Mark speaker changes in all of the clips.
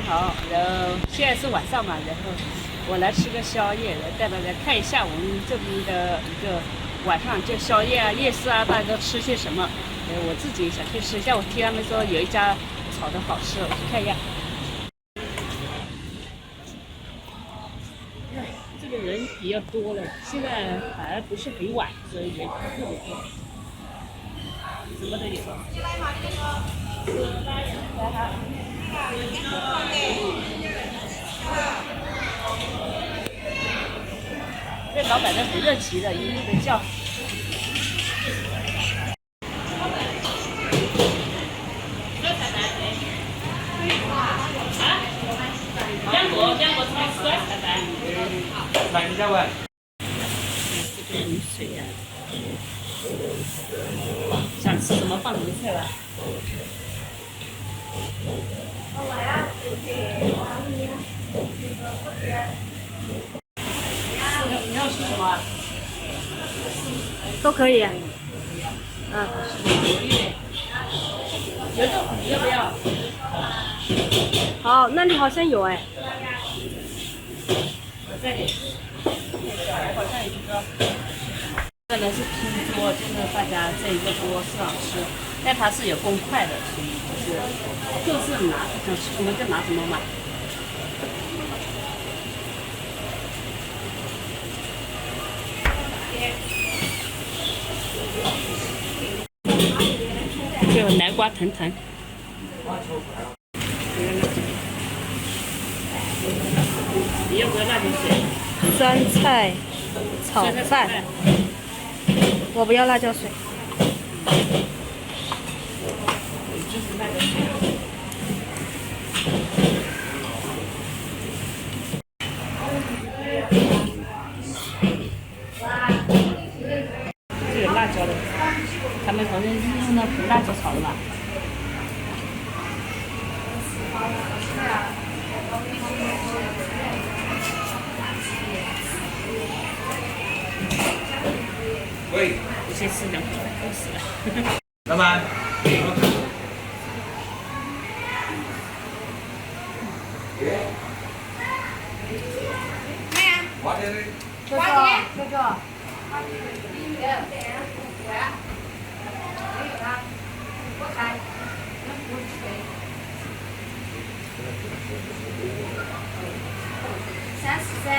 Speaker 1: 好，然后现在是晚上嘛，然后我来吃个宵夜，来带大家看一下我们这边的一个晚上就宵夜啊、夜市啊，大家都吃些什么？我自己想去吃一下，我听他们说有一家炒的好吃，我去看一下。这个人比较多了，现在反而不是很晚，所以人不是特别多，什么都有。这老板都很热情的，一路的叫。两个炒丝菜饭。来你家喂。这个冷水呀。想吃什么放什么菜吧。你要吃什么？
Speaker 2: 都可以。
Speaker 1: 嗯。油豆腐要不要？
Speaker 2: 好，那里好像有哎。
Speaker 1: 我这里。好像有一个。这个是拼桌，就是大家这一个桌上吃，但它是有公筷的，所以就是拿想吃什么就拿什么嘛。这个南瓜藤藤。你要不要辣椒水？
Speaker 2: 酸菜炒饭。我不要辣椒水。
Speaker 1: 就是辣椒水。这有辣椒的，他们好像是用那胡辣椒炒的吧？
Speaker 3: 喂，
Speaker 1: 我先吃两口，饿死了。
Speaker 3: 老板。花钱的。
Speaker 2: 这个。
Speaker 4: 33，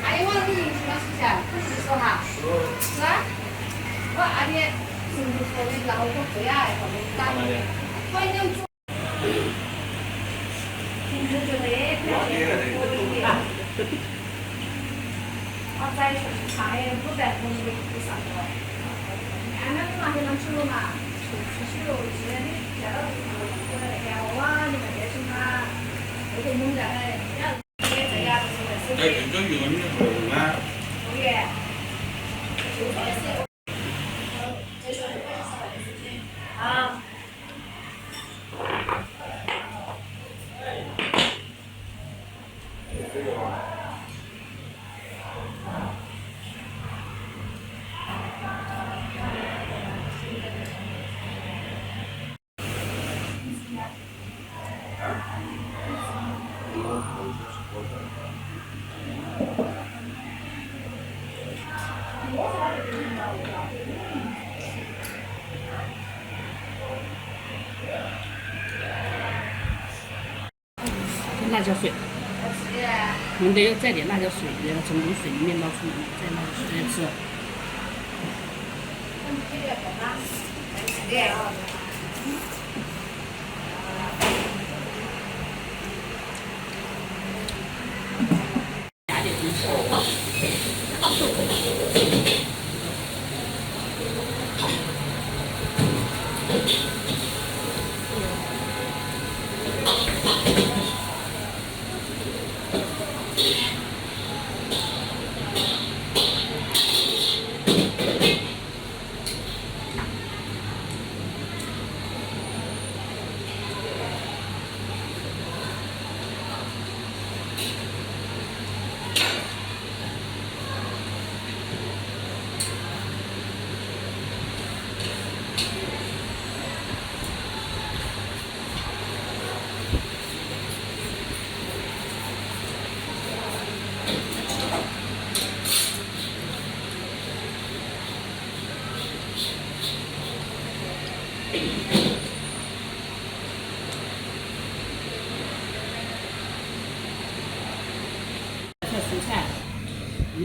Speaker 4: 阿姨，我那个银行是噻，你说哈？是啊。我阿弟是不错的，然后我回来后面打的，我已经做。平时就得多一点。我再说去看，不在乎那个地上头。俺们那些能吃肉嘛？吃肉，现在你见到我那个哇，你们这什么？那个猛的很。
Speaker 3: 在郑州有你红啊。
Speaker 4: 对。啊。
Speaker 1: 辣椒水，我们得要再点辣椒水，然后从卤水里面捞出来，再捞出来吃。加点东西。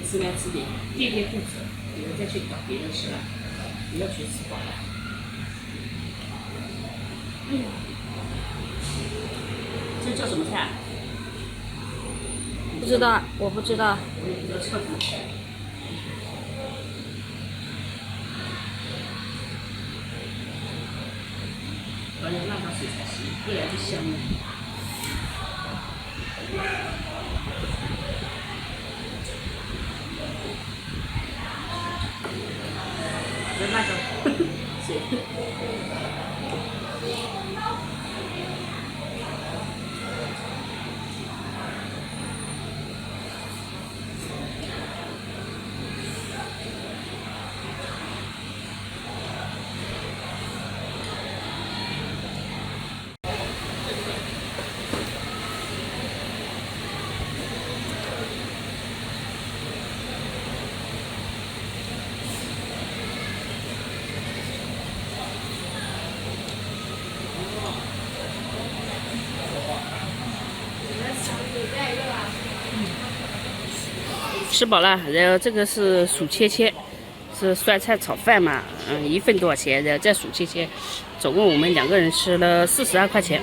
Speaker 1: 吃来吃点，垫垫肚子，以后再去搞别的事了，不要去吃饱了。哎呀，这叫什么菜？
Speaker 2: 不知道，我不知道。
Speaker 1: 我也不知道叫什么菜。要用辣椒水才行，不然就香了。这辣椒水。吃饱了，然后这个是薯切切，是酸菜炒饭嘛，1份多少钱？然后再薯切切，总共我们2个人吃了42块钱。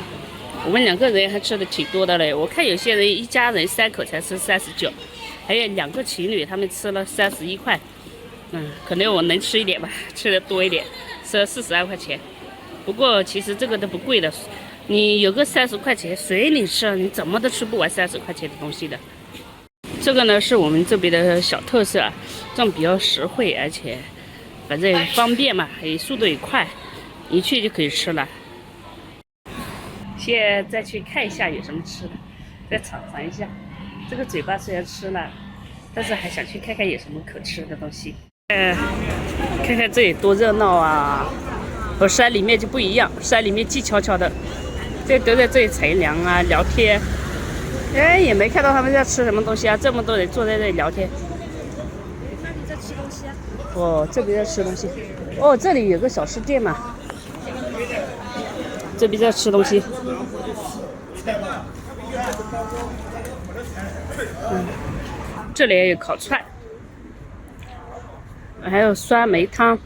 Speaker 1: 我们2个人还吃的挺多的嘞，我看有些人一家人3口才吃39，还有2个情侣他们吃了31块。可能我能吃一点吧，吃的多一点，吃了42块钱。不过其实这个都不贵的，你有个30块钱随你吃，你怎么都吃不完30块钱的东西的。这个呢是我们这边的小特色啊，这样比较实惠，而且反正方便嘛，也速度也快，一去就可以吃了。现在再去看一下有什么吃的，再尝尝一下。这个嘴巴虽然吃了，但是还想去看看有什么可吃的东西。看看这里多热闹啊！和山里面就不一样，山里面静悄悄的，这都在这里乘凉啊，聊天。哎，也没看到他们在吃什么东西啊！这么多人坐在这里聊天。
Speaker 2: 那你在吃东西啊？
Speaker 1: 哦，这边在吃东西。哦，这里有个小吃店嘛。这边在吃东西。这里也有烤串，还有酸梅汤。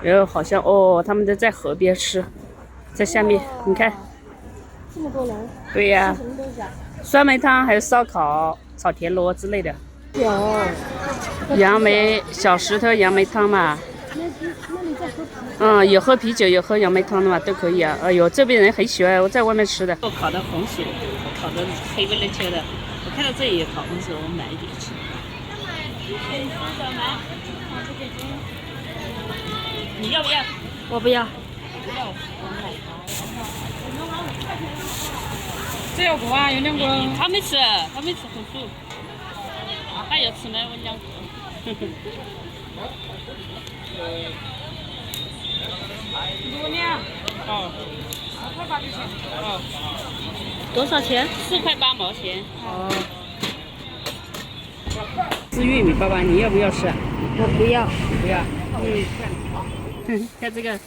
Speaker 1: 然后好像他们都在河边吃。在下面，你看，
Speaker 2: 这么多人。
Speaker 1: 对呀、
Speaker 2: 什么东西啊？
Speaker 1: 酸梅汤，还有烧烤、炒田螺之类的。
Speaker 2: 有。
Speaker 1: 杨梅小石头杨梅汤嘛。
Speaker 2: 那你在喝啤酒？
Speaker 1: 有喝啤酒，有喝杨梅汤的嘛，都可以啊。哎呦，这边人很喜欢我在外面吃的。烤的红薯，烤的黑不溜秋的。我看到这里有烤红薯，我买一点吃。你要不要？
Speaker 2: 我不要。
Speaker 5: 这要个啊，有2个。
Speaker 1: 他没吃红薯。他要吃呢，我2个。
Speaker 5: 多呢？哦，4块8就行。哦。
Speaker 2: 多少钱
Speaker 1: 4块8毛钱。
Speaker 2: 哦。
Speaker 1: 吃玉米爸爸，你要不要吃？
Speaker 2: 我不要。
Speaker 1: 不要。看这个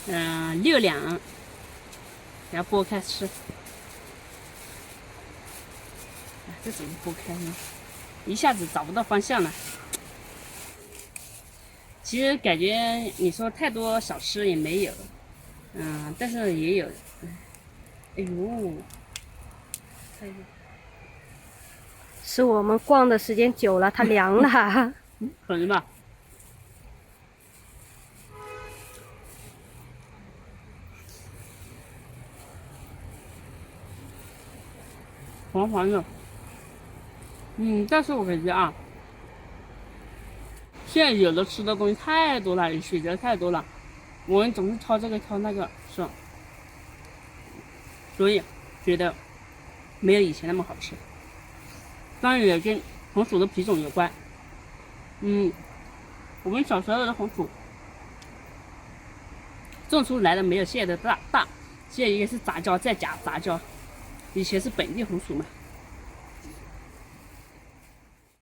Speaker 1: ，6两，然后剥开吃。这怎么剥开呢？一下子找不到方向了。其实感觉你说太多小吃也没有，但是也有。哎呦，
Speaker 2: 是我们逛的时间久了，它凉了。
Speaker 1: 可能吧。黄黄的，但是我感觉啊，现在有的吃的东西太多了，选择太多了，我们总是挑这个挑那个，是，所以觉得没有以前那么好吃。当然也跟红薯的品种有关。我们小时候的红薯种出来的没有现在的大，现在应该是杂交再加杂交。以前是本地红薯嘛，